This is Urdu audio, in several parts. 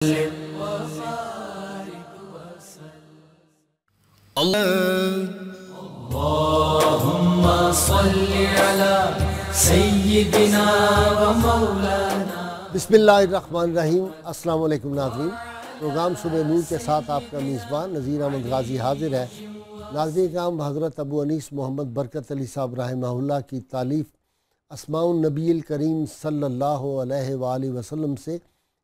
اللهم صل على سيدنا ومولانا۔ بسم اللہ الرحمن الرحیم۔ السلام علیکم ناظرین، پروگرام صبح نور کے ساتھ آپ کا میزبان نذیر احمد غازی حاضر ہے۔ ناظرین کرام، حضرت ابو انیس محمد برکت علی صاحب رحمہ اللہ کی تالیف اسماء النبی الکریم صلی اللہ علیہ وآلہ وسلم سے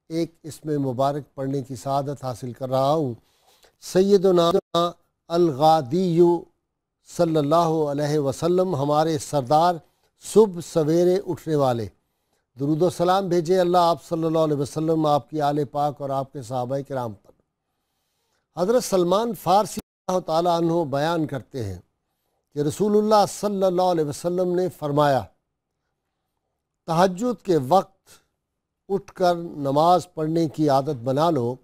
ایک اسم مبارک پڑھنے کی سعادت حاصل کر رہا ہوں۔ سیدنا الغادی صلی اللہ علیہ وسلم، ہمارے سردار صبح سویرے اٹھنے والے، درود و سلام بھیجے اللہ آپ صلی اللہ علیہ وسلم، آپ کی آل پاک اور آپ کے صحابہ کرام پر۔ حضرت سلمان فارسی اللہ تعالیٰ عنہ بیان کرتے ہیں کہ رسول اللہ صلی اللہ علیہ وسلم نے فرمایا، تہجد کے وقت اٹھ کر نماز پڑھنے کی عادت بنا لو،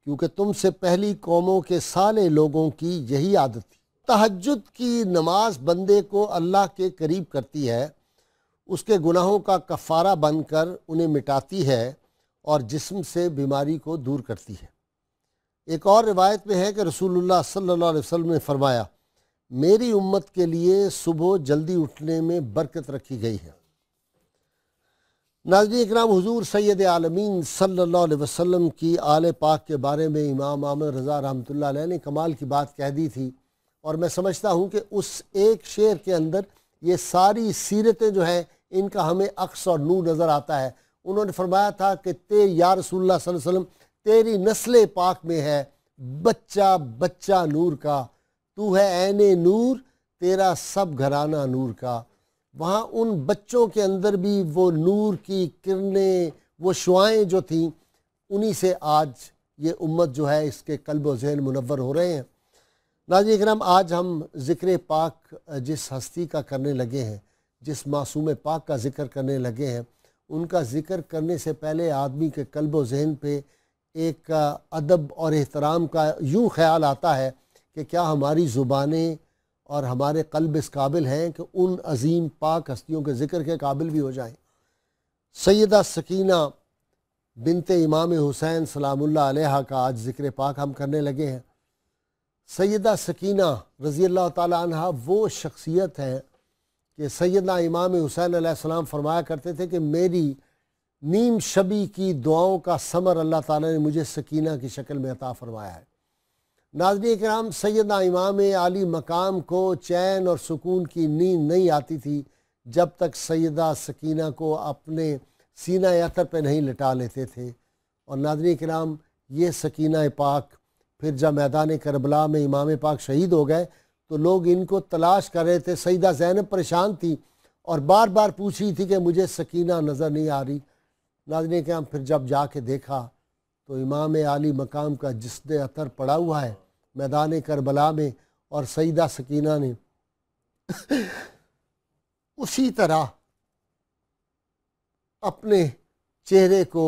کیونکہ تم سے پہلی قوموں کے صالح لوگوں کی یہی عادت تھی۔ تہجد کی نماز بندے کو اللہ کے قریب کرتی ہے، اس کے گناہوں کا کفارہ بن کر انہیں مٹاتی ہے اور جسم سے بیماری کو دور کرتی ہے۔ ایک اور روایت میں ہے کہ رسول اللہ صلی اللہ علیہ وسلم نے فرمایا، میری امت کے لیے صبح جلدی اٹھنے میں برکت رکھی گئی ہے۔ ناظرین اکرام، حضور سید عالمین صلی اللہ علیہ وسلم کی آل پاک کے بارے میں امام احمد رضا رحمۃ اللہ علیہ نے کمال کی بات کہہ دی تھی، اور میں سمجھتا ہوں کہ اس ایک شعر کے اندر یہ ساری سیرتیں جو ہیں ان کا ہمیں عکس اور نور نظر آتا ہے۔ انہوں نے فرمایا تھا کہ یا رسول اللہ صلی اللہ علیہ وسلم، تیری نسل پاک میں ہے بچہ بچہ نور کا، تو ہے عین نور، تیرا سب گھرانہ نور کا۔ وہاں ان بچوں کے اندر بھی وہ نور کی کرنیں، وہ شعائیں جو تھیں، انہی سے آج یہ امت جو ہے اس کے قلب و ذہن منور ہو رہے ہیں۔ ناظرین کرام، آج ہم ذکر پاک جس ہستی کا کرنے لگے ہیں، جس معصوم پاک کا ذکر کرنے لگے ہیں، ان کا ذکر کرنے سے پہلے آدمی کے قلب و ذہن پہ ایک ادب اور احترام کا یوں خیال آتا ہے کہ کیا ہماری زبانیں اور ہمارے قلب اس قابل ہیں کہ ان عظیم پاک ہستیوں کے ذکر کے قابل بھی ہو جائیں۔ سیدہ سکینہ بنت امام حسین سلام اللہ علیہ کا آج ذکر پاک ہم کرنے لگے ہیں۔ سیدہ سکینہ رضی اللہ تعالی عنہ وہ شخصیت ہے کہ سیدنا امام حسین علیہ السلام فرمایا کرتے تھے کہ میری نیم شبی کی دعاؤں کا ثمر اللہ تعالیٰ نے مجھے سکینہ کی شکل میں عطا فرمایا ہے۔ ناظرین کرام، سیدنا امام عالی مقام کو چین اور سکون کی نیند نہیں آتی تھی جب تک سیدہ سکینہ کو اپنے سینہ عطر پہ نہیں لٹا لیتے تھے۔ اور ناظرین کرام، یہ سکینہ پاک پھر جب میدان کربلا میں امام پاک شہید ہو گئے تو لوگ ان کو تلاش کر رہے تھے۔ سیدہ زینب پریشان تھی اور بار بار پوچھ رہی تھی کہ مجھے سکینہ نظر نہیں آ رہی۔ ناظرین کرام، پھر جب جا کے دیکھا تو امام عالی مقام کا جسد عطر پڑا ہوا ہے میدان کربلا میں، اور سیدہ سکینہ نے اسی طرح اپنے چہرے کو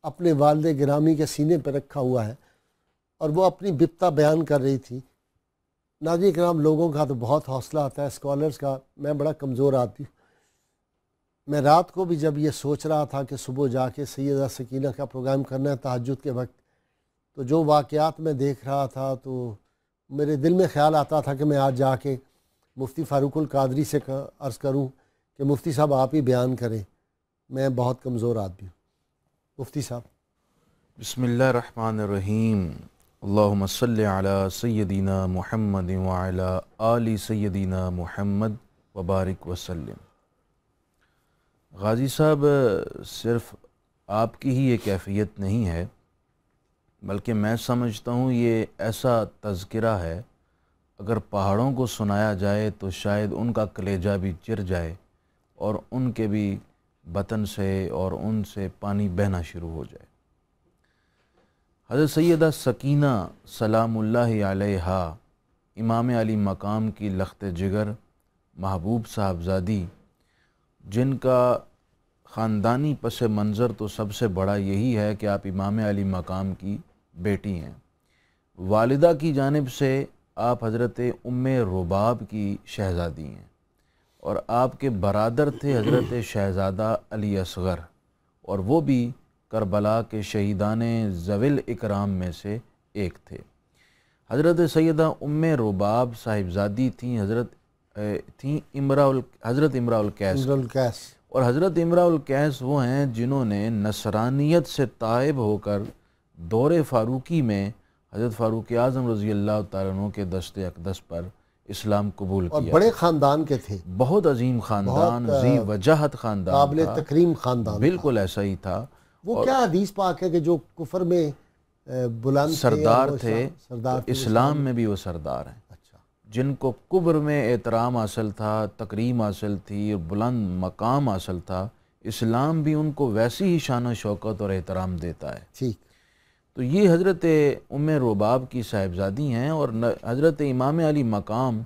اپنے والد گرامی کے سینے پہ رکھا ہوا ہے اور وہ اپنی بپتا بیان کر رہی تھی۔ ناظرین کرام، لوگوں کا تو بہت حوصلہ آتا ہے، اسکالرز کا، میں بڑا کمزور آدمی ہوں۔ میں رات کو بھی جب یہ سوچ رہا تھا کہ صبح جا کے سیدہ سکینہ کا پروگرام کرنا ہے تہجد کے وقت، تو جو واقعات میں دیکھ رہا تھا تو میرے دل میں خیال آتا تھا کہ میں آج جا کے مفتی فاروق القادری سے عرض کروں کہ مفتی صاحب آپ ہی بیان کریں، میں بہت کمزور آدمی ہوں۔ مفتی صاحب۔ بسم اللہ الرحمن الرحیم۔ اللہم صلی علی سیدنا محمد وعلی آل سیدنا محمد وبارک وسلم۔ غازی صاحب، صرف آپ کی ہی یہ کیفیت نہیں ہے، بلکہ میں سمجھتا ہوں یہ ایسا تذکرہ ہے، اگر پہاڑوں کو سنایا جائے تو شاید ان کا کلیجہ بھی چر جائے اور ان کے بھی بطن سے اور ان سے پانی بہنا شروع ہو جائے۔ حضرت سیدہ سکینہ سلام اللہ علیہ، امام علی مقام کی لخت جگر، محبوب صاحبزادی، جن کا خاندانی پس منظر تو سب سے بڑا یہی ہے کہ آپ امام علی مقام کی بیٹی ہیں۔ والدہ کی جانب سے آپ حضرت ام رباب کی شہزادی ہیں، اور آپ کے برادر تھے حضرت شہزادہ علی اصغر، اور وہ بھی کربلا کے شہیدان ذویل اکرام میں سے ایک تھے۔ حضرت سیدہ ام رباب صاحبزادی تھیں حضرت امراء القیس، اور حضرت امراء القیس وہ ہیں جنہوں نے نصرانیت سے تائب ہو کر دور فاروقی میں حضرت فاروق اعظم رضی اللہ تعالیٰ عنہ کے دست اقدس پر اسلام قبول اور کیا، بڑے خاندان کے تھے، بہت عظیم خاندان، ذی وجاہت خاندان قابل تھا، تکریم خاندان، بالکل ایسا ہی تھا۔ وہ کیا حدیث پاک ہے کہ جو کفر میں بلند سردار تھے، سردار تھے، اسلام میں بھی وہ سردار ہیں، اچھا، جن کو کبر میں احترام حاصل تھا، تکریم حاصل تھی، بلند مقام حاصل تھا، اسلام بھی ان کو ویسی ہی شان و شوکت اور احترام دیتا ہے۔ ٹھیک، تو یہ حضرت ام رباب کی صاحبزادی ہیں، اور حضرت امام علی مقام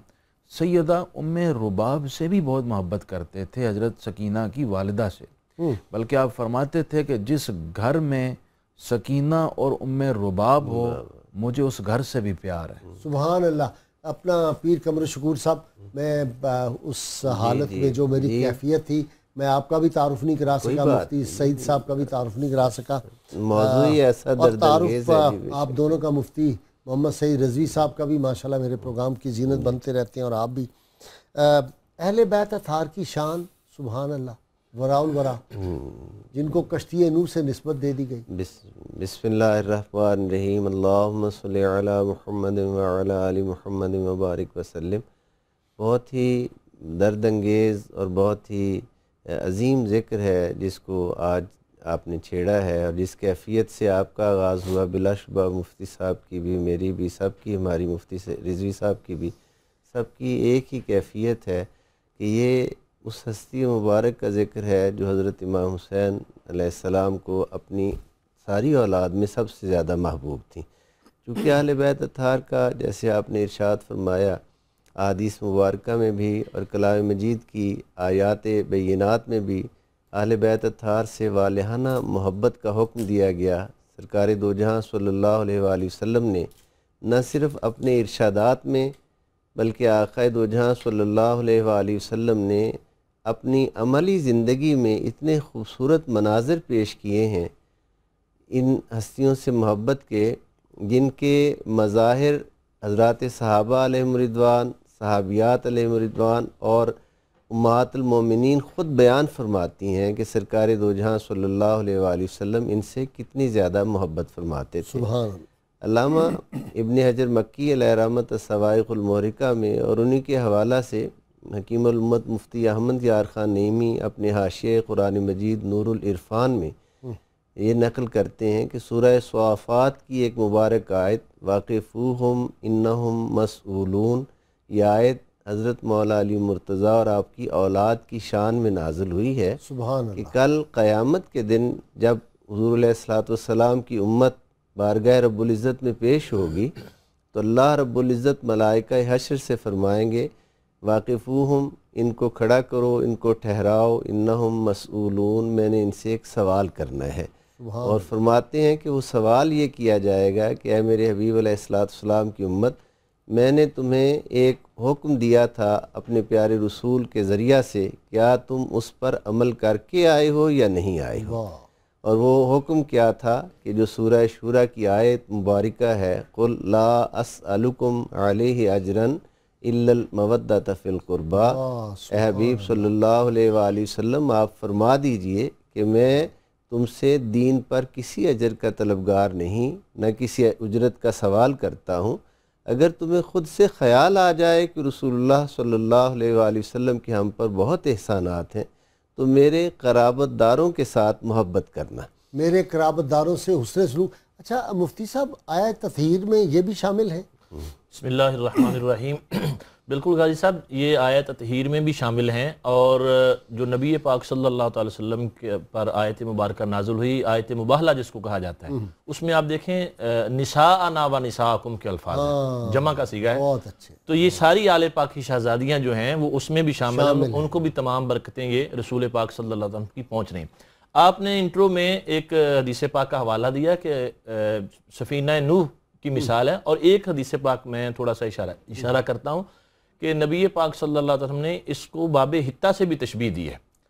سیدہ ام رباب سے بھی بہت محبت کرتے تھے، حضرت سکینہ کی والدہ سے، بلکہ آپ فرماتے تھے کہ جس گھر میں سکینہ اور ام رباب ہو مجھے اس گھر سے بھی پیار ہے۔ سبحان اللہ۔ اپنا پیر قمر شکور صاحب، میں اس حالت میں جو میری کیفیت تھی، میں آپ کا بھی تعارف نہیں کرا سکا، مفتی سعید صاحب کا بھی تعارف نہیں کرا سکا، موضوع ہی ایسا اور دردانگیز تعارف ہے۔ آپ دونوں کا مفتی محمد سعید رضوی صاحب کا بھی ماشاءاللہ میرے پروگرام کی زینت بنتے رہتے ہیں، اور آپ بھی۔ اہل بیت اطہار کی شان، سبحان اللہ، وراء الورا، جن کو کشتی نوح سے نسبت دے دی گئی۔ بسم اللہ الرحمن الرحیم، اللہم صلی علی محمد وعلی آل محمد وبارک وسلم۔ بہت ہی درد انگیز اور بہت ہی عظیم ذکر ہے جس کو آج آپ نے چھیڑا ہے، اور جس کیفیت سے آپ کا آغاز ہوا، بلا شبہ مفتی صاحب کی بھی، میری بھی، سب کی، ہماری مفتی سے رضوی صاحب کی بھی، سب کی ایک ہی کیفیت ہے کہ یہ اس ہستی مبارک کا ذکر ہے جو حضرت امام حسین علیہ السلام کو اپنی ساری اولاد میں سب سے زیادہ محبوب تھیں۔ چونکہ اہل بیت اطہار کا، جیسے آپ نے ارشاد فرمایا، احادیث مبارکہ میں بھی اور کلام مجید کی آیات بینات میں بھی اہل بیت اطہار سے والہانہ محبت کا حکم دیا گیا۔ سرکار دو جہاں صلی اللہ علیہ وآلہ وسلم نے نہ صرف اپنے ارشادات میں بلکہ آقا دو جہاں صلی اللہ علیہ وآلہ وسلم نے اپنی عملی زندگی میں اتنے خوبصورت مناظر پیش کیے ہیں ان ہستیوں سے محبت کے، جن کے مظاہر حضرات صحابہ علیہم رضوان، صحابیات علیہم رضوان اور امہات المومنین خود بیان فرماتی ہیں کہ سرکار دو جہاں صلی اللہ علیہ وآلہ وسلم ان سے کتنی زیادہ محبت فرماتے تھے۔ سبحان اللہ۔ علامہ ابن حجر مکی علیہ رحمۃ السوائق المحرکہ میں اور انہی کے حوالہ سے حکیم الامت مفتی احمد یار خان نعیمی اپنے حاشیہ قرآن مجید نور العرفان میں یہ نقل کرتے ہیں کہ سورہ صافات کی ایک مبارک آیت واقفوہم انہم مسئولون، یہ آیت حضرت مولا علی مرتضیٰ اور آپ کی اولاد کی شان میں نازل ہوئی ہے سبحان کہ اللہ۔ کل قیامت کے دن جب حضور علیہ الصلوۃ والسلام کی امت بارگاہ رب العزت میں پیش ہوگی تو اللہ رب العزت ملائکہ حشر سے فرمائیں گے واقفوہم، ان کو کھڑا کرو، ان کو ٹھہراؤ، انہم مسئولون، میں نے ان سے ایک سوال کرنا ہے۔ اور فرماتے ہیں کہ وہ سوال یہ کیا جائے گا کہ اے میرے حبیب علیہ الصلوۃ والسلام کی امت، میں نے تمہیں ایک حکم دیا تھا اپنے پیارے رسول کے ذریعہ سے، کیا تم اس پر عمل کر کے آئے ہو یا نہیں آئے ہو؟ اور وہ حکم کیا تھا کہ جو سورہ شورى کی آیت مبارکہ ہے، قل لا اسألکم علیہ اجرا الا المودۃ فی القربى، اے حبیب صلی اللہ علیہ وآلہ وسلم آپ فرما دیجئے کہ میں تم سے دین پر کسی اجر کا طلبگار نہیں، نہ کسی اجرت کا سوال کرتا ہوں۔ اگر تمہیں خود سے خیال آ جائے کہ رسول اللہ صلی اللہ علیہ وآلہ وسلم کے ہم پر بہت احسانات ہیں تو میرے قرابت داروں کے ساتھ محبت کرنا، میرے قرابت داروں سے حسن سلوک۔ اچھا مفتی صاحب، آیت تطہیر میں یہ بھی شامل ہے؟ بسم اللہ الرحمن الرحیم۔ بالکل غازی صاحب، یہ آیت تطہیر میں بھی شامل ہیں، اور جو نبی پاک صلی اللہ تعالی وسلم کے پر آیت مبارکہ نازل ہوئی، آیت مباہلہ جس کو کہا جاتا ہے، اس میں آپ دیکھیں نساءنا و نساءکم کے الفاظ ہیں، جمع کا صیغہ ہے۔ بہت اچھے۔ تو یہ ساری آل پاک کی شہزادیاں جو ہیں وہ اس میں بھی شامل ہیں، ان کو بھی تمام برکتیں یہ رسول پاک صلی اللہ علیہ وسلم کی پہنچ رہی ہیں۔ آپ نے انٹرو میں ایک حدیث پاک کا حوالہ دیا کہ سفینہ نوح کی مثال ہے، اور ایک حدیث پاک میں تھوڑا سا اشارہ کرتا ہوں کہ نبی پاک صلی اللہ علیہ وسلم نے اس کو باب حتہ سے بھی تشبیہ دی ہے۔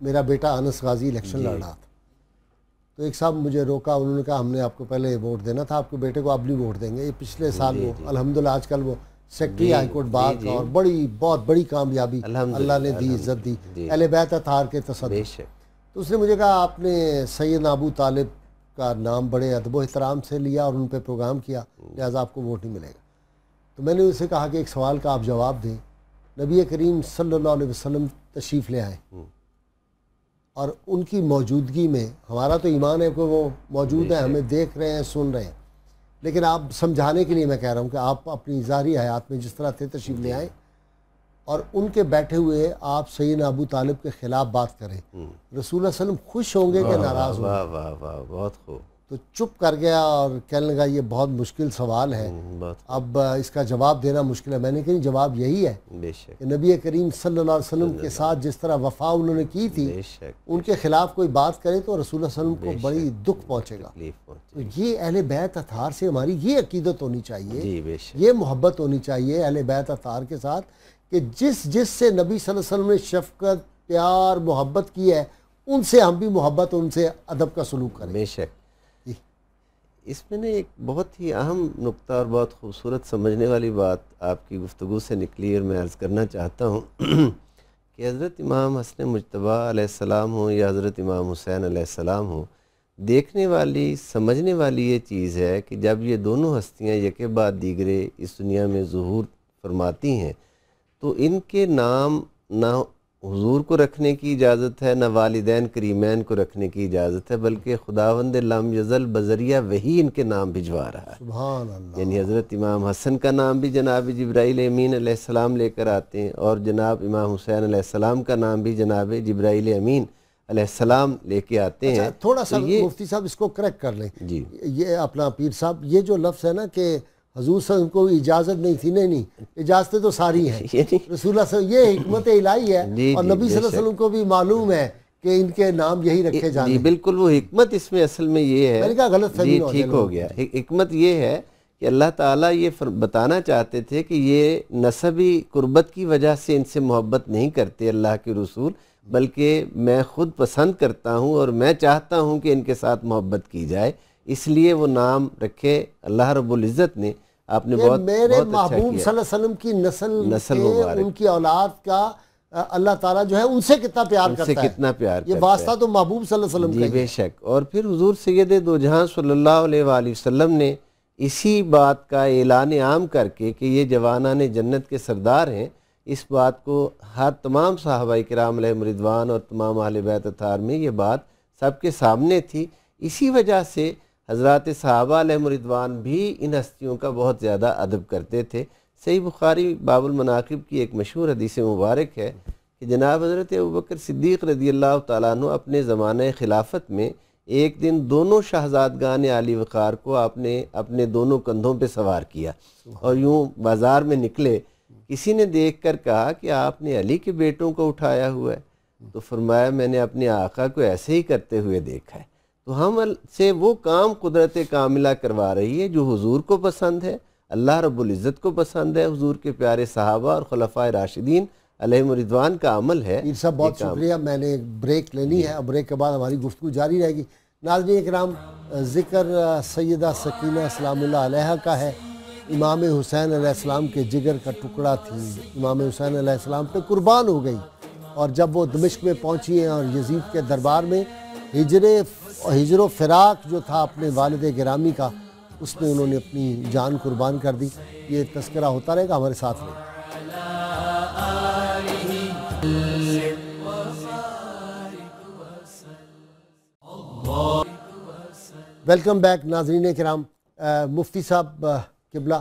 میرا بیٹا انس غازی الیکشن لڑ رہا تھا، تو ایک صاحب مجھے روکا، انہوں نے کہا ہم نے آپ کو پہلے ووٹ دینا تھا، آپ کے بیٹے کو اب نہیں ووٹ دیں گے. یہ پچھلے سال وہ الحمدللہ آج کل وہ سیکٹری ہائی کورٹ بار کا، اور بہت بڑی کامیابی اللہ نے دی، عزت دی اہل بیت اطہار کے تصدیق. تو اس نے مجھے کہا آپ نے سیدنا ابو طالب کا نام بڑے ادب و احترام سے لیا اور ان پہ پروگرام کیا، لہٰذا آپ کو ووٹ نہیں ملے گا. تو میں نے ان سے کہا کہ ایک سوال کا آپ جواب دیں. نبی کریم صلی اللہ علیہ وسلم تشریف لے آئے اور ان کی موجودگی میں، ہمارا تو ایمان ہے کہ وہ موجود ہیں، ہمیں دیکھ رہے ہیں، سن رہے ہیں، لیکن آپ سمجھانے کے لیے میں کہہ رہا ہوں کہ آپ اپنی ظاہری حیات میں جس طرح تھے تشریف لے آئیں اور ان کے بیٹھے ہوئے آپ سیدنا ابو طالب کے خلاف بات کریں. رسول اللہ صلی اللہ علیہ وسلم خوش ہوں گے کہ ناراض ہوں گے؟ واہ واہ واہ، بہت خوب. تو چپ کر گیا اور کہنے لگا یہ بہت مشکل سوال ہے، اب اس کا جواب دینا مشکل ہے. میں نے کہا جواب یہی ہے بے شک کہ نبی کریم صلی اللہ علیہ وسلم کے ساتھ جس طرح وفا انہوں نے کی تھی، بے شک ان کے خلاف کوئی بات کرے تو رسول اللہ صلی اللہ علیہ وسلم کو بڑی دکھ پہنچے گا. تکلیف پہنچی. تو یہ اہل بیت اطہار سے ہماری یہ عقیدت ہونی چاہیے، جی بے شک. یہ محبت ہونی چاہیے اہل بیت اطہار کے ساتھ کہ جس سے نبی صلی اللہ علیہ وسلم نے شفقت، پیار، محبت کی ہے، ان سے ہم بھی محبت، ان سے ادب کا سلوک کریں. بے شک. اس میں نے ایک بہت ہی اہم نقطہ اور بہت خوبصورت سمجھنے والی بات آپ کی گفتگو سے نکلی اور میں عرض کرنا چاہتا ہوں کہ حضرت امام حسن مجتبیٰ علیہ السلام ہوں یا حضرت امام حسین علیہ السلام ہوں، دیکھنے والی، سمجھنے والی یہ چیز ہے کہ جب یہ دونوں ہستیاں یکے بعد دیگرے اس دنیا میں ظہور فرماتی ہیں تو ان کے نام نہ حضور کو رکھنے کی اجازت ہے، نہ والدین کریمین کو رکھنے کی اجازت ہے، بلکہ خداوند لم یزل بذریعہ وہی ان کے نام بھجوا رہا ہے. سبحان اللہ. یعنی حضرت امام حسن کا نام بھی جناب جبرائیل امین علیہ السلام لے کر آتے ہیں، اور جناب امام حسین علیہ السلام کا نام بھی جناب جبرائیل امین علیہ السلام لے کے آتے ہیں. تھوڑا سا مفتی صاحب اس کو کریکٹ کر لیں. جی یہ اپنا پیر صاحب، یہ جو لفظ ہے نا کہ حضور صلی اللہ علیہ وسلم کو اجازت نہیں تھی، نہیں، اجازتیں تو ساری ہیں. رسول اللہ صلی اللہ علیہ وسلم، یہ حکمت الہی ہے، اور نبی صلی اللہ علیہ وسلم کو بھی معلوم ہے کہ ان کے نام یہی رکھے جانے. جی بالکل، وہ حکمت اس میں اصل میں یہ ہے. میں نے کہا غلط فہمی جی ٹھیک ہو گیا. حکمت یہ ہے کہ اللہ تعالیٰ یہ بتانا چاہتے تھے کہ یہ نسبی قربت کی وجہ سے ان سے محبت نہیں کرتے اللہ کے رسول، بلکہ میں خود پسند کرتا ہوں اور میں چاہتا ہوں کہ ان کے ساتھ محبت کی جائے، اس لیے وہ نام رکھے. اللہ رب العزت نے آپ نے بہت میرے محبوب صلی اللہ علیہ وسلم کی نسل مبارک، ان کی اولاد کا اللہ تعالیٰ جو ہے ان سے کتنا پیار کرتا ہے، ان سے کتنا پیار کرتا ہے. یہ واسطہ تو محبوب صلی اللہ علیہ وسلم کا جی بے شک. اور پھر حضور سید دو جہاں صلی اللہ علیہ وآلہ وسلم نے اسی بات کا اعلان عام کر کے کہ یہ جوانان جنت کے سردار ہیں، اس بات کو ہر تمام صحابہ کرام علیہم رضوان اور تمام اہل بیت اطہار میں یہ بات سب کے سامنے تھی. اسی وجہ سے حضرات صحابہ علیہم رضوان بھی ان ہستیوں کا بہت زیادہ ادب کرتے تھے. صحیح بخاری باب المناقب کی ایک مشہور حدیث مبارک ہے کہ جناب حضرت ابوبکر صدیق رضی اللہ تعالیٰ عنہ اپنے زمانہ خلافت میں ایک دن دونوں شہزادگان عالی وقار کو آپ نے اپنے دونوں کندھوں پہ سوار کیا اور یوں بازار میں نکلے. کسی نے دیکھ کر کہا کہ آپ نے علی کے بیٹوں کو اٹھایا ہوا ہے، تو فرمایا میں نے اپنے آقا کو ایسے ہی کرتے ہوئے دیکھا ہے. تو ہم سے وہ کام قدرت کاملہ کروا رہی ہے جو حضور کو پسند ہے، اللہ رب العزت کو پسند ہے، حضور کے پیارے صحابہ اور خلفائے راشدین علیہم رضوان کا عمل ہے. پیر صاحب بہت شکریہ. میں نے ایک بریک لینی ہے، بریک کے بعد ہماری گفتگو جاری رہے گی. ناظرین کرام، ذکر سیدہ سکینہ سلام اللہ علیہا کا ہے. امام حسین علیہ السلام کے جگر کا ٹکڑا تھی، امام حسین علیہ السلام پہ قربان ہو گئی، اور جب وہ دمشق میں پہنچی ہیں اور یزید کے دربار میں ہجر و فراق جو تھا اپنے والد گرامی کا، اس میں انہوں نے اپنی جان قربان کر دی. یہ تذکرہ ہوتا رہے گا، ہمارے ساتھ رہے. ویلکم بیک ناظرین کرام. مفتی صاحب قبلہ،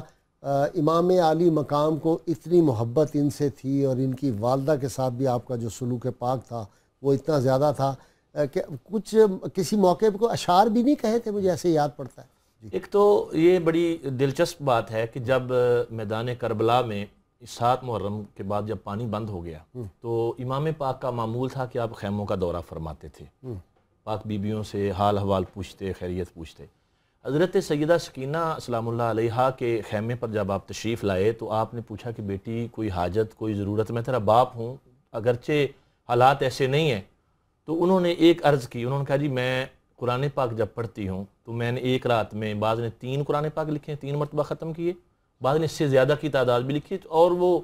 امام عالی مقام کو اتنی محبت ان سے تھی اور ان کی والدہ کے ساتھ بھی آپ کا جو سلوک پاک تھا وہ اتنا زیادہ تھا کہ کچھ کسی موقع کو اشعار بھی نہیں کہے تھے، مجھے ایسے یاد پڑتا ہے. ایک تو یہ بڑی دلچسپ بات ہے کہ جب میدان کربلا میں 7 محرم کے بعد جب پانی بند ہو گیا تو امام پاک کا معمول تھا کہ آپ خیموں کا دورہ فرماتے تھے، پاک بیبیوں سے حال حوال پوچھتے، خیریت پوچھتے. حضرت سیدہ سکینہ سلام اللہ علیہا کے خیمے پر جب آپ تشریف لائے تو آپ نے پوچھا کہ بیٹی کوئی حاجت، کوئی ضرورت؟ میں تیرا باپ ہوں، اگرچہ حالات ایسے نہیں ہیں تو انہوں نے ایک عرض کی، انہوں نے کہا جی میں قرآن پاک جب پڑھتی ہوں تو میں نے ایک رات میں، بعض نے 3 قرآن پاک لکھے ہیں، 3 مرتبہ ختم کیے، بعض نے اس سے زیادہ کی تعداد بھی لکھی، اور وہ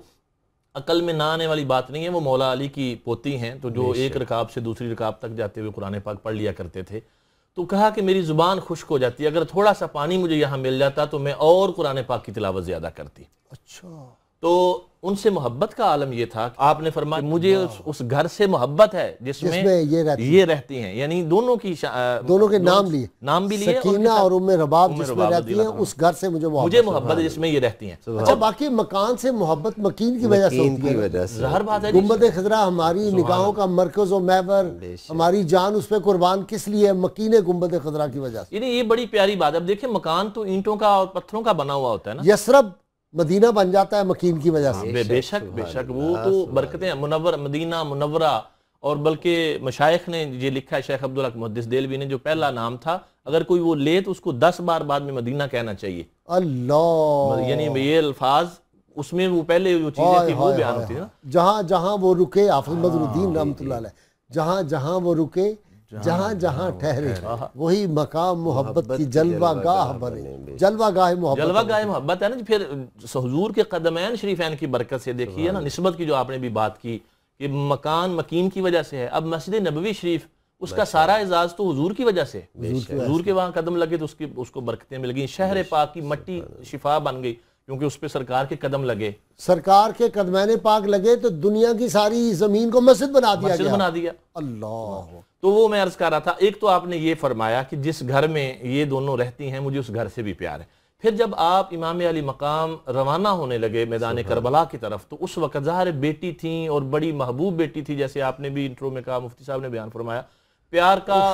عقل میں نہ آنے والی بات نہیں ہے، وہ مولا علی کی پوتی ہیں تو جو ایک رکاب سے دوسری رکاب تک جاتے ہوئے قرآن پاک پڑھ لیا کرتے تھے. تو کہا کہ میری زبان خشک ہو جاتی ہے، اگر تھوڑا سا پانی مجھے یہاں مل جاتا تو میں اور قرآن پاک کی تلاوت زیادہ کرتی. اچھا. تو ان سے محبت کا عالم یہ تھا، آپ نے فرمایا مجھے اس گھر سے محبت ہے جس میں یہ رہتی ہیں، یعنی دونوں کے نام بھی لیے، سکینہ اور ام رباب جس میں رہتی ہیں، اس گھر سے مجھے محبت ہے جس میں یہ رہتی ہیں. اچھا، باقی مکان سے محبت مکین کی وجہ سے ہوتی ہے. ظاہر بات ہے گنبد خضرا ہماری نگاہوں کا مرکز و محور، ہماری جان اس پہ قربان کس لیے؟ مکین گنبد خضرا کی وجہ سے. یعنی یہ بڑی پیاری بات ہے. اب دیکھیں مکان تو اینٹوں کا اور پتھروں کا بنا ہوا ہوتا ہے نا، یسرب مدینہ بن جاتا ہے مکین کی وجہ سے. بے شک وہ تو برکتیں منور مدینہ منورہ. اور بلکہ مشائخ نے یہ لکھا ہے، شیخ عبدالحق محدث دیلوی نے، جو پہلا نام تھا اگر کوئی وہ لے تو اس کو 10 بار بعد میں مدینہ کہنا چاہیے. اللہ، یعنی یہ الفاظ اس میں وہ پہلے جو چیزیں تھیں وہ بیان ہوتی ہیں. جہاں جہاں وہ رکے، حافظ بدر الدین رحمۃ اللہ علیہ، جہاں جہاں وہ رکے، جہاں جہاں ٹھہرے، وہی مقام محبت کی جلوہ گاہ بنے. جلوہ گاہ محبت ہے نا. پھر حضور کے قدمین شریفین کی برکت سے دیکھیے نا، نسبت کی جو آپ نے بھی بات کی کہ مکان مکین کی وجہ سے ہے. اب مسجد نبوی شریف اس کا سارا اعزاز تو حضور کی وجہ سے، حضور کے وہاں قدم لگے تو اس کو برکتیں مل گئیں. شہر پاک کی مٹی شفا بن گئی کیونکہ اس پہ سرکار کے قدم لگے، سرکار کے قدمین پاک لگے تو دنیا کی ساری زمین کو مسجد بنا دیا. اللہ. تو وہ میں عرض کر رہا تھا، ایک تو آپ نے یہ فرمایا کہ جس گھر میں یہ دونوں رہتی ہیں مجھے اس گھر سے بھی پیار ہے. پھر جب آپ امام علی مقام روانہ ہونے لگے میدان کربلا کی طرف تو اس وقت ظاہر بیٹی تھیں اور بڑی محبوب بیٹی تھی، جیسے آپ نے بھی انٹرو میں کہا، مفتی صاحب نے بیان فرمایا، پیار کا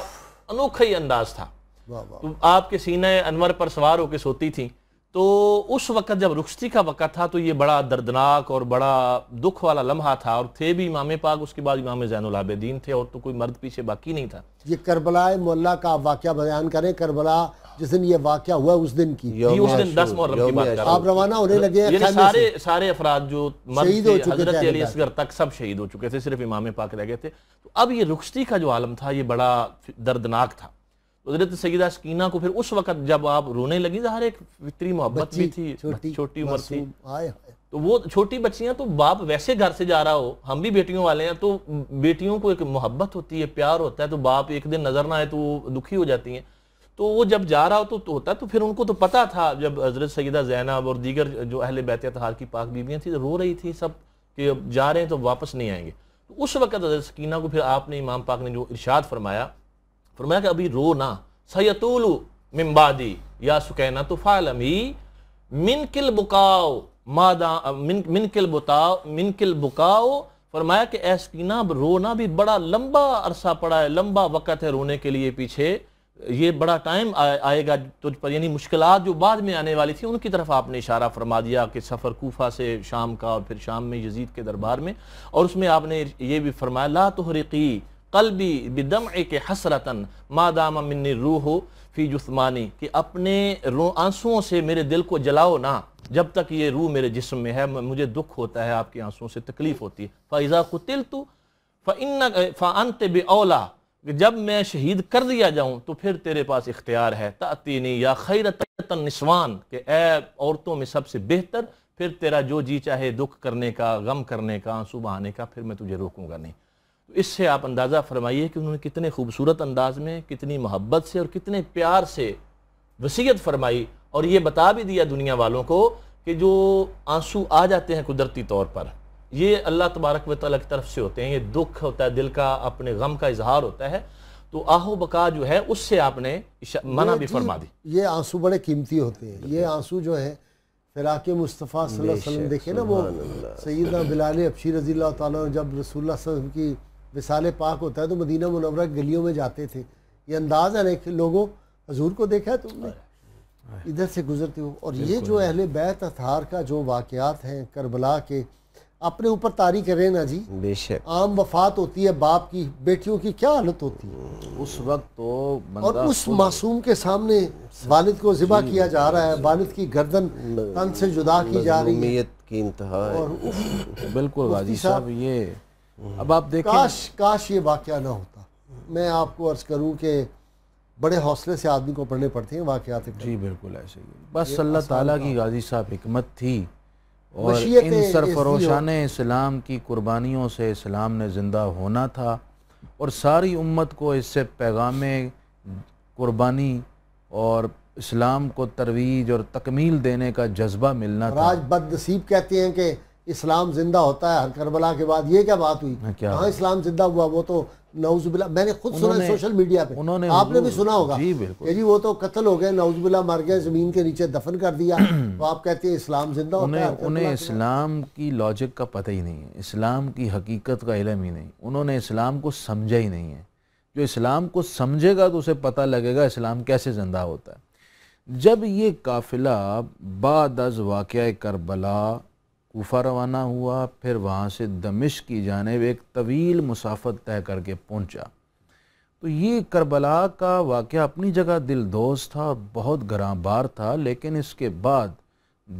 انوکھا ہی انداز تھا. تو آپ کے سینہ انور پر سوار ہو کے سوتی تھیں. تو اس وقت جب رخصتی کا وقت تھا تو یہ بڑا دردناک اور بڑا دکھ والا لمحہ تھا، اور تھے بھی امام پاک، اس کے بعد امام زین العابدین تھے، اور تو کوئی مرد پیچھے باقی نہیں تھا. یہ کربلا معلیٰ کا واقعہ بیان کریں. کربلا جس دن یہ واقعہ ہوا اس دن کی، اس دن 10 محرم کی بات کر رہا ہوں. آپ روانہ ہونے لگے، یعنی سارے افراد جو مرد تھے حضرت علی اصغر تک سب شہید ہو چکے تھے، صرف امام پاک رہ گئے تھے. تو اب یہ رخصتی کا جو عالم تھا یہ بڑا دردناک تھا. حضرت سیدہ سکینہ کو پھر اس وقت جب آپ رونے لگی، ظاہر ایک فطری محبت بھی تھی، چھوٹی عمر تھی. تو وہ چھوٹی بچیاں، تو باپ ویسے گھر سے جا رہا ہو، ہم بھی بیٹیوں والے ہیں، تو بیٹیوں کو ایک محبت ہوتی ہے، پیار ہوتا ہے، تو باپ ایک دن نظر نہ آئے تو وہ دکھی ہو جاتی ہیں. تو وہ جب جا رہا ہو تو ہوتا ہے. تو پھر ان کو تو پتا تھا، جب حضرت سیدہ زینب اور دیگر جو اہل بیت اطہار کی پاک بیویاں تھیں رو رہی تھی سب کہ اب جا رہے ہیں تو واپس نہیں آئیں گے. تو اس وقت حضرت سکینہ کو پھر آپ نے، امام پاک نے جو ارشاد فرمایا کہ ابھی رو نہ، سیطول من بعدی یا سکینہ فعلمی منکل بکاؤ منکل بکاؤ. فرمایا کہ اے سکینہ اب رونا بھی بڑا لمبا عرصہ پڑا ہے، لمبا وقت ہے رونے کے لیے پیچھے، یہ بڑا ٹائم آئے گا تجھ پر. یعنی مشکلات جو بعد میں آنے والی تھی ان کی طرف آپ نے اشارہ فرما دیا کہ سفر کوفہ سے شام کا، اور پھر شام میں یزید کے دربار میں. اور اس میں آپ نے یہ بھی فرمایا، لا تحرقی قلبی بدمعک حسرتن ما دام منی الروح فی جثمانی، کہ اپنے آنسوؤں سے میرے دل کو جلاؤ نہ جب تک یہ روح میرے جسم میں ہے، مجھے دکھ ہوتا ہے، آپ کے آنسوؤں سے تکلیف ہوتی ہے. فَإِذَا قُتِلْتُ فَأَنْتَ بِأَوْلَى، کہ جب میں شہید کر دیا جاؤں تو پھر تیرے پاس اختیار ہے. تَأْتِینِی یا خَیْرَةَ النِّسْوَان، کہ اے عورتوں میں سب سے بہتر، پھر تیرا جو جی چاہے دکھ کرنے کا، غم کرنے کا، آنسو بہانے کا، پھر میں تجھے روکوں گا نہیں. تو اس سے آپ اندازہ فرمائیے کہ انہوں نے کتنے خوبصورت انداز میں، کتنی محبت سے اور کتنے پیار سے وصیت فرمائی، اور یہ بتا بھی دیا دنیا والوں کو کہ جو آنسو آ جاتے ہیں قدرتی طور پر، یہ اللہ تبارک و تعالیٰ کی طرف سے ہوتے ہیں. یہ دکھ ہوتا ہے دل کا، اپنے غم کا اظہار ہوتا ہے. تو آہو بقا جو ہے اس سے آپ نے منع بھی فرما دی. یہ آنسو بڑے قیمتی ہوتے ہیں. یہ آنسو جو ہے فراق مصطفیٰ صلی اللہ علیہ وسلم، دیکھیں نا وہ سیدنا بلال حبشی رضی اللہ تعالیٰ جب رسول اللہ صلی اللہ علیہ وسلم کی وصال پاک ہوتا ہے تو مدینہ منورہ کی گلیوں میں جاتے تھے. یہ انداز ہے کہ لوگوں حضور کو دیکھا ہے تم نے، ادھر سے گزرتے ہو. اور یہ جو اہل بیت اطہار کا جو واقعات ہیں کربلا کے، اپنے اوپر طاری کریں نا جی. بے شک عام وفات ہوتی ہے باپ کی، بیٹیوں کی کیا حالت ہوتی ہے اس وقت تو اور اس معصوم کے سامنے والد کو ذبح کیا جا رہا ہے، والد کی گردن تن سے جدا کی جا رہی ہے. مظلومیت کی انتہا ہے. بالکل غازی صاحب، یہ اب آپ دیکھیں، کاش یہ واقعہ نہ ہوتا. میں آپ کو عرض کروں کہ بڑے حوصلے سے آدمی کو پڑھنے پڑتے ہیں واقعات کریم۔ جی بالکل ایسے ہی، بس اللہ تعالیٰ کی غازی صاحب حکمت تھی اور مشیت ان سرفروشان اسلام کی قربانیوں سے اسلام نے زندہ ہونا تھا، اور ساری امت کو اس سے پیغام قربانی اور اسلام کو ترویج اور تکمیل دینے کا جذبہ ملنا اور تھا۔ آج بد نصیب کہتے ہیں کہ اسلام زندہ ہوتا ہے ہر کربلا کے بعد، یہ کیا بات ہوئی؟ کیا کہاں اسلام زندہ ہوا؟ وہ تو نعوذ باللہ، میں نے خود انہوں سنا نے- سوشل میڈیا پہ، انہوں نے آپ نے بھی حضور- سنا ہوگا جی بالکل، کہ جی وہ تو قتل ہو گئے، نعوذ باللہ مر گئے، زمین کے نیچے دفن کر دیا، تو آپ کہتے ہیں اسلام زندہ ہوتا ہے ہر کربلا انہیں کے بعد؟ اسلام کی لاجک کا پتہ ہی نہیں ہے، اسلام کی حقیقت کا علم ہی نہیں، انہوں نے اسلام کو سمجھا ہی نہیں ہے۔ جو اسلام کو سمجھے گا تو اسے پتہ لگے گا اسلام کیسے زندہ ہوتا ہے۔ جب یہ قافلہ بعد از واقعہ کربلا کوفہ روانہ ہوا، پھر وہاں سے دمشق کی جانب ایک طویل مسافت طے کر کے پہنچا، تو یہ کربلا کا واقعہ اپنی جگہ دل دوست تھا اور بہت گراں بار تھا، لیکن اس کے بعد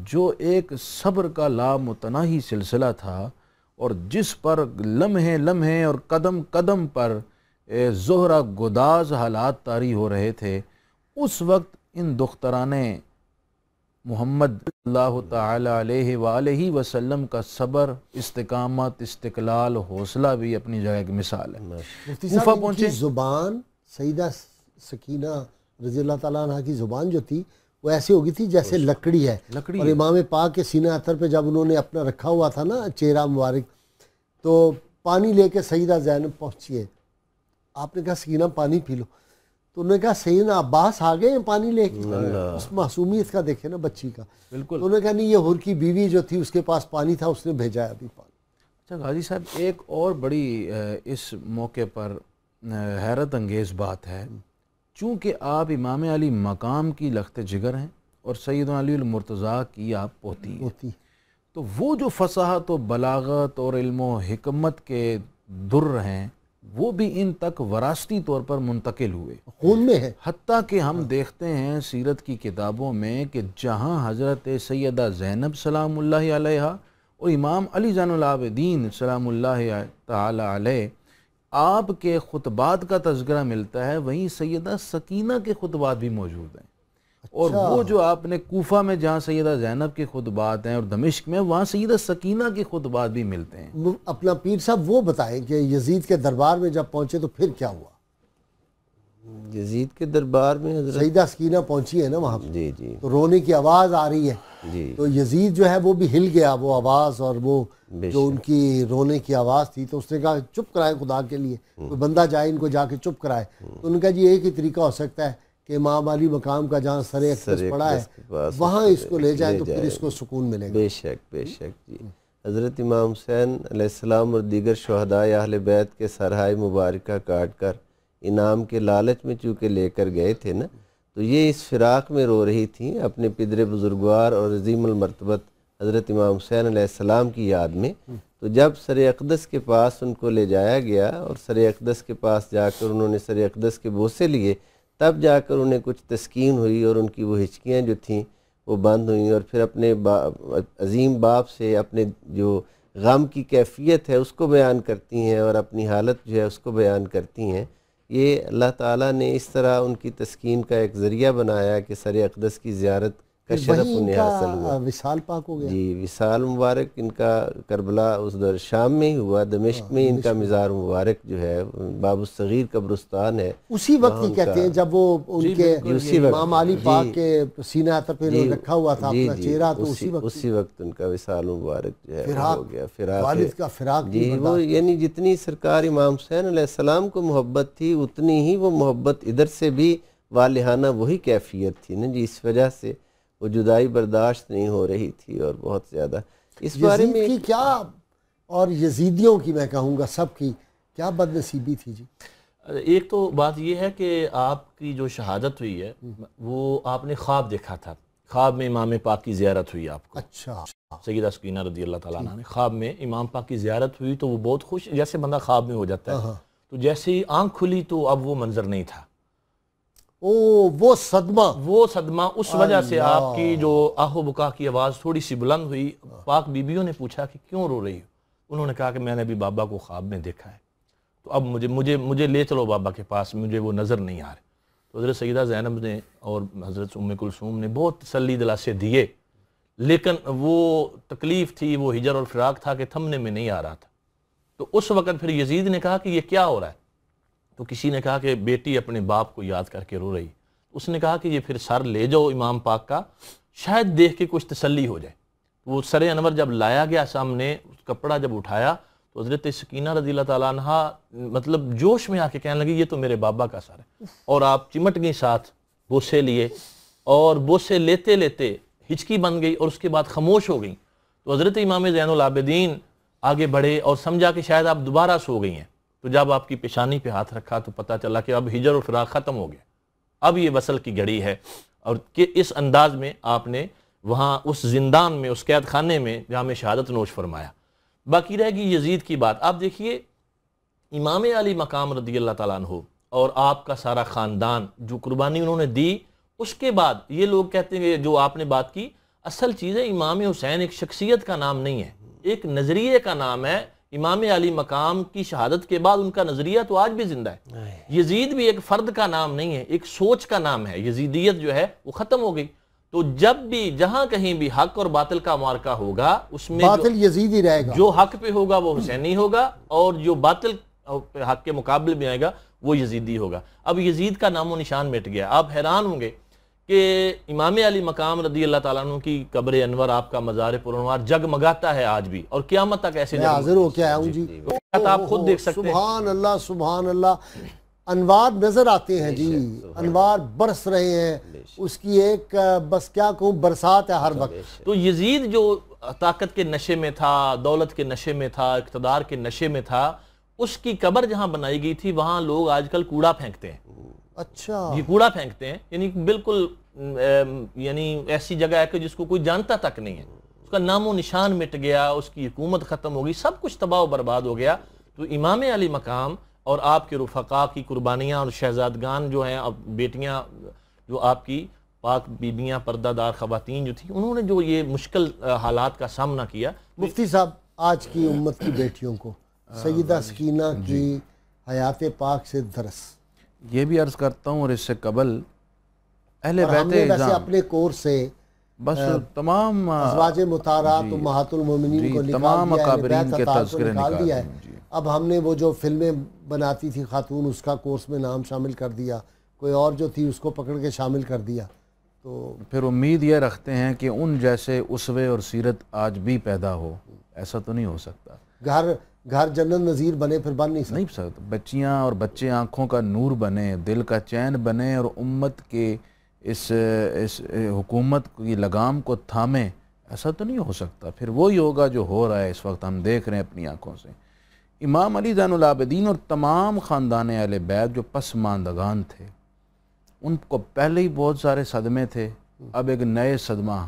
جو ایک صبر کا لامتناہی سلسلہ تھا اور جس پر لمحے لمحے اور قدم قدم پر زہرہ گداز حالات طاری ہو رہے تھے، اس وقت ان دختران محمد صلی اللہ تعالی علیہ وآلہ وسلم کا صبر، استقامت، استقلال، حوصلہ بھی اپنی جگہ کی مثال ہے۔ مفتی کوفہ صاحب ان پہنچے، کی زبان، سیدہ سکینہ رضی اللہ تعالیٰ عنہ کی زبان جو تھی وہ ایسی ہو گئی تھی جیسے لکڑی ہے، لکڑی اور ہے۔ امام پاک کے سینہ اطہر پہ جب انہوں نے اپنا رکھا ہوا تھا نا چہرہ مبارک، تو پانی لے کے سیدہ زینب پہنچی ہے، آپ نے کہا سکینہ پانی پی لو، تو انہوں نے کہا سیدنا عباس آ گئے ہیں پانی لے کے، اس معصومیت کا دیکھیں نا بچی کا، بالکل۔ تو انہوں نے کہا نہیں، یہ حر کی بیوی جو تھی اس کے پاس پانی تھا، اس نے بھیجا ہے ابھی پانی۔ اچھا غازی صاحب، ایک اور بڑی اس موقع پر حیرت انگیز بات ہے، چونکہ آپ امام علی مقام کی لخت جگر ہیں اور سیدنا علی المرتضیٰ کی آپ پوتی ہیں، ہوتی تو وہ جو فصاحت و بلاغت اور علم و حکمت کے در ہیں وہ بھی ان تک وراثتی طور پر منتقل ہوئے، خون میں ہے۔ حتیٰ کہ ہم دیکھتے ہیں سیرت کی کتابوں میں کہ جہاں حضرت سیدہ زینب سلام اللہ علیہ اور امام علی زین العابدین سلام اللہ تعالی علیہ آپ کے خطبات کا تذکرہ ملتا ہے، وہیں سیدہ سکینہ کے خطبات بھی موجود ہیں، اور وہ جو آپ نے کوفہ میں جہاں سیدہ زینب کے خطبات ہیں اور دمشق میں وہاں سیدہ سکینہ کے خطبات بھی ملتے ہیں۔ اپنا پیر صاحب وہ بتائیں کہ یزید کے دربار میں جب پہنچے تو پھر کیا ہوا؟ یزید کے دربار میں حضرت، سیدہ سکینہ پہنچی ہے نا وہاں پہ، جی جی تو رونے کی آواز آ رہی ہے، جی، تو یزید جو ہے وہ بھی ہل گیا، وہ آواز اور وہ بے جو ان کی رونے کی آواز تھی، تو اس نے کہا چپ کرائے خدا کے لیے، کوئی بندہ جائے ان کو جا کے چپ کرائے، تو انہوں نے کہا جی ایک ہی طریقہ ہو سکتا ہے کہ امام علی مقام کا جہاں سر اقدس پڑا ہے کے پاس وہاں اس کو لے جائیں تو پھر اس کو سکون ملے گا۔ بے شک بے شک جی۔ حضرت امام حسین علیہ السلام اور دیگر شہدائے اہل بیت کے سرہائے مبارکہ کاٹ کر انعام کے لالچ میں چونکہ لے کر گئے تھے نا، تو یہ اس فراق میں رو رہی تھیں اپنے پدر بزرگوار اور عظیم المرتبت حضرت امام حسین علیہ السلام کی یاد میں۔ تو جب سر اقدس کے پاس ان کو لے جایا گیا اور سر اقدس کے پاس جا کر انہوں نے سر اقدس کے بوسے لیے، تب جا کر انہیں کچھ تسکین ہوئی اور ان کی وہ ہچکیاں جو تھیں وہ بند ہوئیں، اور پھر اپنے عظیم باپ سے اپنے جو غم کی کیفیت ہے اس کو بیان کرتی ہیں اور اپنی حالت جو ہے اس کو بیان کرتی ہیں۔ یہ اللہ تعالیٰ نے اس طرح ان کی تسکین کا ایک ذریعہ بنایا کہ سر اقدس کی زیارت کا شرف وہیں ان انہیں حاصل ہوا۔ کا وصال پاک ہو گیا۔ جی، وصال مبارک ان کا کربلا اس در شام میں ہی ہوا، دمشق میں ان کا مزار مبارک جو ہے باب الصغیر قبرستان ہے، اسی وقت ہی کہتے ہیں جب وہ ان کے امام علی پاک کے سینہ اطہر پہ رکھا ہوا تھا اپنا چہرہ، تو اسی وقت ان کا وصال مبارک جو ہے ہو گیا، فراق والد کا فراق جی۔ وہ یعنی جتنی سرکار امام حسین علیہ السلام کو محبت تھی اتنی ہی وہ محبت ادھر سے بھی والہانہ وہی کیفیت تھی نا جی، اس وجہ سے وہ جدائی برداشت نہیں ہو رہی تھی اور بہت زیادہ اس بارے میں کی کیا، اور یزیدیوں کی میں کہوں گا سب کی کیا بد نصیبی تھی جی۔ ایک تو بات یہ ہے کہ آپ کی جو شہادت ہوئی ہے وہ آپ نے خواب دیکھا تھا، خواب میں امام پاک کی زیارت ہوئی آپ کو، اچھا، سیدہ سکینہ رضی اللہ تعالیٰ عنہ نے خواب میں امام پاک کی زیارت ہوئی تو وہ بہت خوش، جیسے بندہ خواب میں ہو جاتا ہے، تو جیسے ہی آنکھ کھلی تو اب وہ منظر نہیں تھا، وہ صدمہ اس وجہ سے آپ کی جو آہ و بکا کی آواز تھوڑی سی بلند ہوئی۔ پاک بیبیوں نے پوچھا کہ کیوں رو رہی ہو؟ انہوں نے کہا کہ میں نے ابھی بابا کو خواب میں دیکھا ہے، تو اب مجھے لے چلو بابا کے پاس، مجھے وہ نظر نہیں آ رہے۔ تو حضرت سیدہ زینب نے اور حضرت ام کلثوم نے بہت تسلی دلاسے دیے، لیکن وہ تکلیف تھی، وہ ہجر اور فراق تھا کہ تھمنے میں نہیں آ رہا تھا۔ تو اس وقت پھر یزید نے کہا کہ یہ کیا ہو رہا ہے؟ تو کسی نے کہا کہ بیٹی اپنے باپ کو یاد کر کے رو رہی۔ اس نے کہا کہ یہ پھر سر لے جاؤ امام پاک کا، شاید دیکھ کے کچھ تسلی ہو جائے۔ وہ سر انور جب لایا گیا سامنے، کپڑا جب اٹھایا تو حضرت سکینہ رضی اللہ تعالیٰ عنہ مطلب جوش میں آ کے کہنے لگی یہ تو میرے بابا کا سر ہے، اور آپ چمٹ گئی ساتھ، بوسے لیے، اور بوسے لیتے لیتے ہچکی بن گئی اور اس کے بعد خاموش ہو گئی۔ تو حضرت امام زین العابدین آگے بڑھے اور سمجھا کہ شاید آپ دوبارہ سو گئی ہیں۔ تو جب آپ کی پیشانی پہ ہاتھ رکھا تو پتہ چلا کہ اب ہجر اور فراق ختم ہو گیا، اب یہ وصل کی گھڑی ہے، اور کہ اس انداز میں آپ نے وہاں اس زندان میں، اس قید خانے میں جام شہادت نوش فرمایا۔ باقی رہ گئی یزید کی بات۔ آپ دیکھیے امام علی مقام رضی اللہ تعالیٰ عنہ اور آپ کا سارا خاندان جو قربانی انہوں نے دی، اس کے بعد یہ لوگ کہتے ہیں جو آپ نے بات کی، اصل چیز ہے امام حسین ایک شخصیت کا نام نہیں ہے، ایک نظریے کا نام ہے۔ امام علی مقام کی شہادت کے بعد ان کا نظریہ تو آج بھی زندہ ہے۔ یزید بھی ایک فرد کا نام نہیں ہے، ایک سوچ کا نام ہے۔ یزیدیت جو ہے وہ ختم ہو گئی۔ تو جب بھی جہاں کہیں بھی حق اور باطل کا معرکہ ہوگا، اس میں باطل یزید ہی رہے گا، جو حق پہ ہوگا وہ حسینی ہوگا، اور جو باطل حق کے مقابلے میں آئے گا وہ یزیدی ہوگا۔ اب یزید کا نام و نشان مٹ گیا۔ آپ حیران ہوں گے کہ امام علی مقام رضی اللہ تعالیٰ عنہ کی قبر انور، آپ کا مزار پرانوار جگمگاتا ہے آج بھی، اور قیامت تک ایسے میں حاضر ہو کے آیا ہوں جی۔ آپ خود دیکھ سکتے ہیں۔ سبحان اللہ سبحان اللہ، انوار نظر آتے ہیں جی، انوار برس رہے ہیں، اس کی ایک بس کیا کہوں برسات ہے ہر وقت۔ تو یزید جو طاقت کے نشے میں تھا، دولت کے نشے میں تھا، اقتدار کے نشے میں تھا، اس کی قبر جہاں بنائی گئی تھی وہاں لوگ آج کل کوڑا پھینکتے ہیں۔ اچھا، یہ کوڑا پھینکتے ہیں، یعنی بالکل یعنی ایسی جگہ ہے کہ جس کو کوئی جانتا تک نہیں ہے، اس کا نام و نشان مٹ گیا، اس کی حکومت ختم ہو گئی، سب کچھ تباہ و برباد ہو گیا۔ تو امام علی مقام اور آپ کے رفقا کی قربانیاں اور شہزادگان جو ہیں، بیٹیاں جو آپ کی پاک بیبیاں، پردہ دار خواتین جو تھیں، انہوں نے جو یہ مشکل حالات کا سامنا کیا۔ مفتی صاحب آج کی امت کی بیٹیوں کو سیدہ سکینہ کی حیات پاک سے درس، یہ بھی عرض کرتا ہوں، اور اس سے قبل اہل اور ہم بیت نے ویسے اعظام اپنے کورس سے بس تمام ازواج مطہرات امہات المومنین کو نکال تمام دیا ہے، اکابرین اہل بیت کے اطہار کو تذکرے نکال دیا ہے۔ جی۔ اب ہم نے وہ جو فلمیں بناتی تھی خاتون، اس کا کورس میں نام شامل کر دیا، کوئی اور جو تھی اس کو پکڑ کے شامل کر دیا۔ تو پھر امید یہ رکھتے ہیں کہ ان جیسے اسوے اور سیرت آج بھی پیدا ہو، ایسا تو نہیں ہو سکتا۔ گھر جنت نظیر بنے پھر بن نہیں نہیں سکتا۔ بچیاں اور بچے آنکھوں کا نور بنے، دل کا چین بنے، اور امت کے اس حکومت کی لگام کو تھامیں، ایسا تو نہیں ہو سکتا۔ پھر وہی ہوگا جو ہو رہا ہے اس وقت، ہم دیکھ رہے ہیں اپنی آنکھوں سے۔ امام علی زین العابدین اور تمام خاندان اہل بیت جو پسماندگان تھے، ان کو پہلے ہی بہت سارے صدمے تھے، اب ایک نئے صدمہ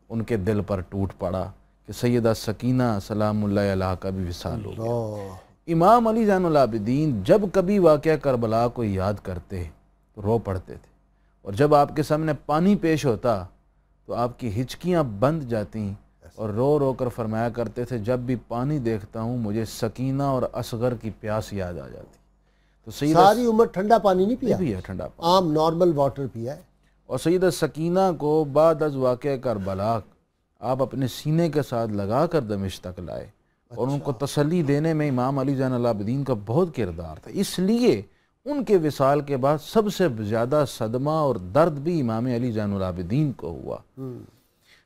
ان کے دل پر ٹوٹ پڑا کہ سیدہ سکینہ سلام اللہ علیہا کا بھی وصال ہو گیا۔ امام علی زین العابدین جب کبھی واقعہ کربلا کو یاد کرتے تو رو پڑتے تھے، اور جب آپ کے سامنے پانی پیش ہوتا تو آپ کی ہچکیاں بند جاتیں، اور رو رو کر فرمایا کرتے تھے جب بھی پانی دیکھتا ہوں مجھے سکینہ اور اصغر کی پیاس یاد آ جاتی۔ تو ساری عمر ٹھنڈا پانی نہیں پیا، بھی ہے ٹھنڈا پانی، عام نارمل واٹر پیا ہے۔ اور سیدہ سکینہ کو بعد از واقعہ کربلا آپ اپنے سینے کے ساتھ لگا کر دمشق تک لائے، اور ان کو تسلی دینے میں امام علی زین العابدین کا بہت کردار تھا۔ اس لیے ان کے وصال کے بعد سب سے زیادہ صدمہ اور درد بھی امام علی زین العابدین کو ہوا۔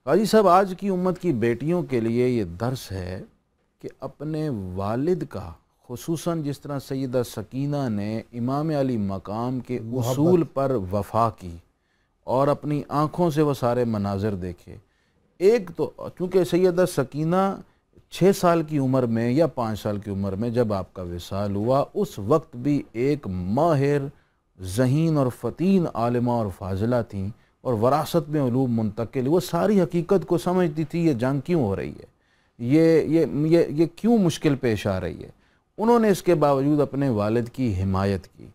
قاضی صاحب آج کی امت کی بیٹیوں کے لیے یہ درس ہے کہ اپنے والد کا، خصوصاً جس طرح سیدہ سکینہ نے امام علی مقام کے اصول پر وفا کی اور اپنی آنکھوں سے وہ سارے مناظر دیکھے۔ ایک تو چونکہ سیدہ سکینہ 6 سال کی عمر میں یا 5 سال کی عمر میں جب آپ کا وصال ہوا، اس وقت بھی ایک ماہر، ذہین اور فطین عالمہ اور فاضلہ تھیں، اور وراثت میں علوم منتقل، وہ ساری حقیقت کو سمجھتی تھی یہ جنگ کیوں ہو رہی ہے، یہ کیوں مشکل پیش آ رہی ہے۔ انہوں نے اس کے باوجود اپنے والد کی حمایت کی۔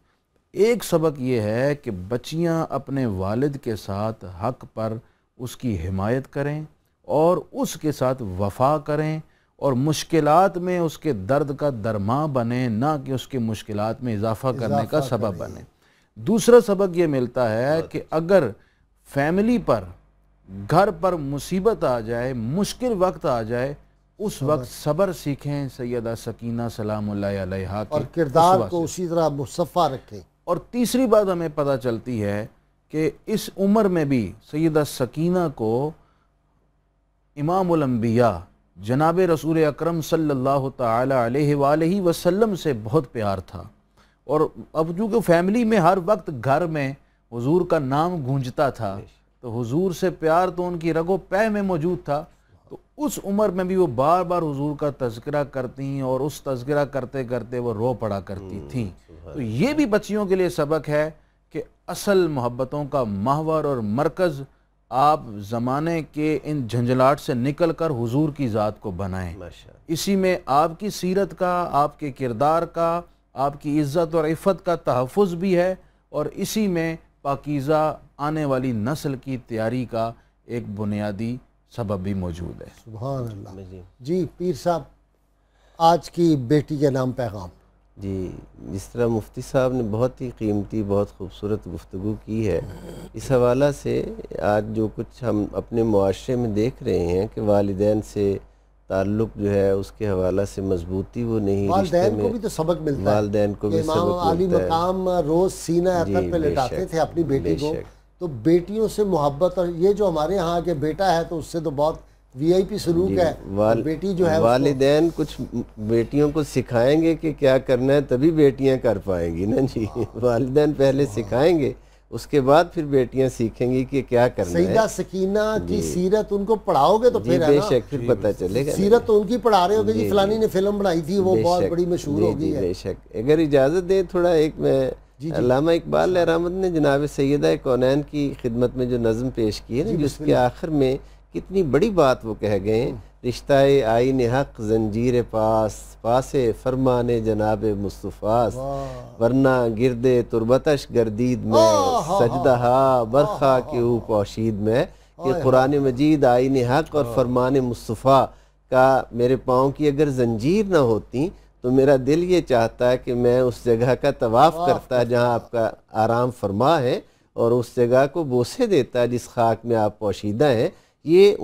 ایک سبق یہ ہے کہ بچیاں اپنے والد کے ساتھ حق پر اس کی حمایت کریں اور اس کے ساتھ وفا کریں، اور مشکلات میں اس کے درد کا درماں بنے، نہ کہ اس کے مشکلات میں اضافہ کرنے کا سبب بنے۔ دوسرا سبق یہ ملتا ہے کہ اگر فیملی پر، گھر پر مصیبت آ جائے، مشکل وقت آ جائے، اس وقت صبر سیکھیں سیدہ سکینہ سلام اللہ علیہا کی، اور کردار کو اسی طرح مصفہ رکھیں۔ اور تیسری بات ہمیں پتہ چلتی ہے کہ اس عمر میں بھی سیدہ سکینہ کو امام الانبیاء جناب رسول اکرم صلی اللہ تعالی علیہ وآلہ وسلم سے بہت پیار تھا، اور اب چونکہ فیملی میں ہر وقت گھر میں حضور کا نام گونجتا تھا تو حضور سے پیار تو ان کی رگ و پے میں موجود تھا، تو اس عمر میں بھی وہ بار بار حضور کا تذکرہ کرتی اور اس تذکرہ کرتے کرتے وہ رو پڑا کرتی تھیں۔ تو یہ بھی بچیوں کے لیے سبق ہے کہ اصل محبتوں کا محور اور مرکز آپ زمانے کے ان جھنجھلاٹ سے نکل کر حضور کی ذات کو بنائیں، اسی میں آپ کی سیرت کا، آپ کے کردار کا، آپ کی عزت اور عفت کا تحفظ بھی ہے، اور اسی میں پاکیزہ آنے والی نسل کی تیاری کا ایک بنیادی سبب بھی موجود ہے۔ سبحان اللہ۔ جی پیر صاحب، آج کی بیٹی کے نام پیغام۔ جی، جس طرح مفتی صاحب نے بہت ہی قیمتی، بہت خوبصورت گفتگو کی ہے، اس حوالہ سے آج جو کچھ ہم اپنے معاشرے میں دیکھ رہے ہیں کہ والدین سے تعلق جو ہے اس کے حوالہ سے مضبوطی وہ نہیں، والدین کو بھی تو سبق ملتا ہے، والدین کو بھی امام علی مقام روز سینہ عطر پہ لٹاتے تھے اپنی بیٹی کو، تو بیٹیوں سے محبت، اور یہ جو ہمارے ہاں کے بیٹا ہے تو اس سے تو بہت وی آئی پی سلوک ہے، بیٹی جو ہے والدین کچھ بیٹیوں کو سکھائیں گے کہ کیا کرنا ہے تبھی بیٹیاں کر پائیں گی نا جی، والدین پہلے سکھائیں گے اس کے بعد پھر بیٹیاں سیکھیں گی کہ کیا کرنا ہے۔ سیدہ سکینہ کی سیرت ان کو پڑھاؤ گے تو پھر بے شک پھر پتہ چلے گا، سیرت تو ان کی پڑھا رہے ہو کہ جی فلانی نے فلم بنائی تھی وہ بہت بڑی مشہور ہو گئی ہے۔ بے شک، اگر اجازت دیں تھوڑا ایک میں علامہ اقبال رحمت نے جناب سیدہ کونین کی خدمت میں جو نظم پیش کی ہے نا، جس کے آخر میں کتنی بڑی بات وہ کہہ گئے ہیں، رشتہ آئین حق زنجیر پاس فرمان جناب مصطفیٰ، ورنہ گرد تربتش گردید میں سجدہ برخا کے او پوشید میں، کہ قرآن مجید آئین حق اور فرمان مصطفیٰ کا میرے پاؤں کی اگر زنجیر نہ ہوتی تو میرا دل یہ چاہتا ہے کہ میں اس جگہ کا طواف کرتا جہاں آپ کا آرام فرما ہے، اور اس جگہ کو بوسے دیتا جس خاک میں آپ پوشیدہ ہیں۔ یہ